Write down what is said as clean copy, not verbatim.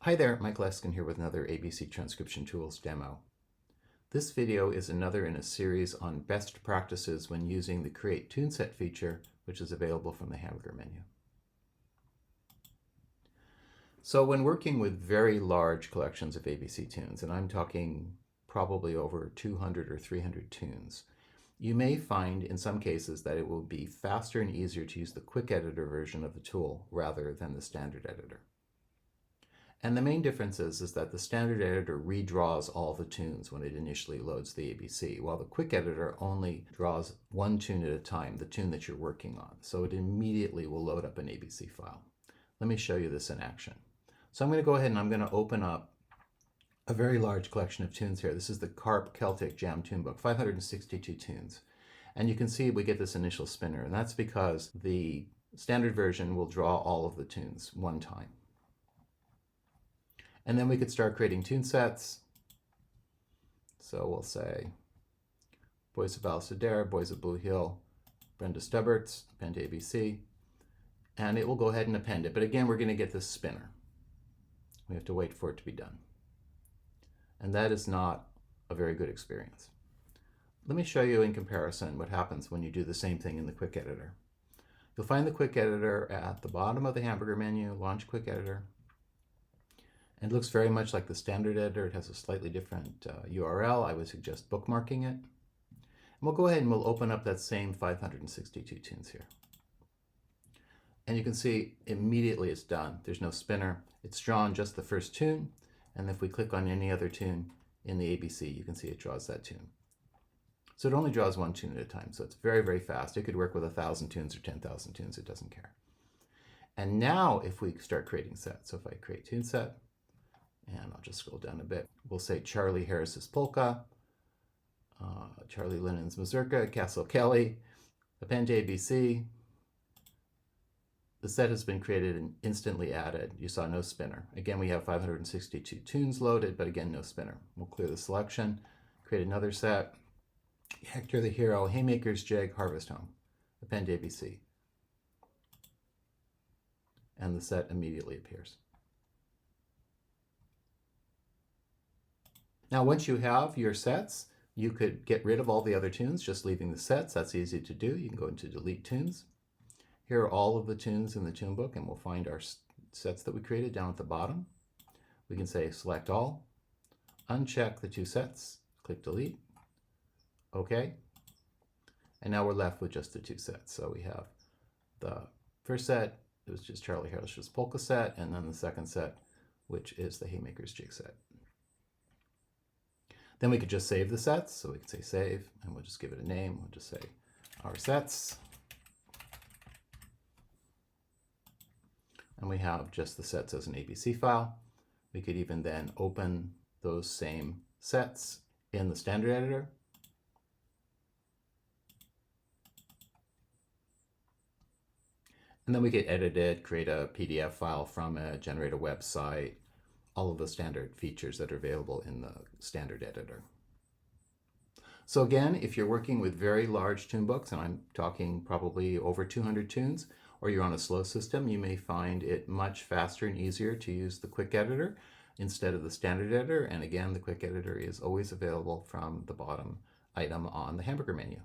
Hi there, Mike Leskin here with another ABC Transcription Tools demo. This video is another in a series on best practices when using the Create Tune Set feature, which is available from the Hamburger menu. So when working with very large collections of ABC tunes, and I'm talking probably over 200 or 300 tunes, you may find in some cases that it will be faster and easier to use the quick editor version of the tool rather than the standard editor. And the main difference is that the standard editor redraws all the tunes when it initially loads the ABC, while the quick editor only draws one tune at a time, the tune that you're working on. So it immediately will load up an ABC file. Let me show you this in action. So I'm going to go ahead and I'm going to open up a very large collection of tunes here. This is the Carp Celtic Jam Tune Book, 562 tunes. And you can see we get this initial spinner, and that's because the standard version will draw all of the tunes one time. And then we could start creating tune sets. So we'll say Boys of Balsadare, Boys of Blue Hill, Brenda Stubberts, append to ABC, and it will go ahead and append it. But again, we're going to get this spinner. We have to wait for it to be done. And that is not a very good experience. Let me show you in comparison what happens when you do the same thing in the quick editor. You'll find the quick editor at the bottom of the Hamburger menu, Launch Quick Editor. And it looks very much like the standard editor. It has a slightly different URL. I would suggest bookmarking it. And we'll go ahead and we'll open up that same 562 tunes here. And you can see immediately it's done. There's no spinner. It's drawn just the first tune. And if we click on any other tune in the ABC, you can see it draws that tune. So it only draws one tune at a time. So it's very, very fast. It could work with 1,000 tunes or 10,000 tunes. It doesn't care. And now if we start creating sets, so if I create tune set, and I'll just scroll down a bit. We'll say Charlie Harris's Polka, Charlie Lennon's Mazurka, Castle Kelly, append to ABC. The set has been created and instantly added. You saw no spinner. Again, we have 562 tunes loaded, but again, no spinner. We'll clear the selection, create another set. Hector the Hero, Haymaker's Jig, Harvest Home, append to ABC. And the set immediately appears. Now, once you have your sets, you could get rid of all the other tunes, just leaving the sets. That's easy to do. You can go into Delete Tunes. Here are all of the tunes in the tune book, and we'll find our sets that we created down at the bottom. We can say Select All, uncheck the two sets, click Delete, OK. And now we're left with just the two sets. So we have the first set, it was just Charlie Harris's Polka set, and then the second set, which is the Haymaker's Jig set. Then we could just save the sets. So we could say save, and we'll just give it a name. We'll just say our sets. And we have just the sets as an ABC file. We could even then open those same sets in the standard editor. And then we could edit it, create a PDF file from it, generate a website, all of the standard features that are available in the standard editor. So again, if you're working with very large tune books, and I'm talking probably over 200 tunes, or you're on a slow system, you may find it much faster and easier to use the quick editor instead of the standard editor. And again, the quick editor is always available from the bottom item on the Hamburger menu.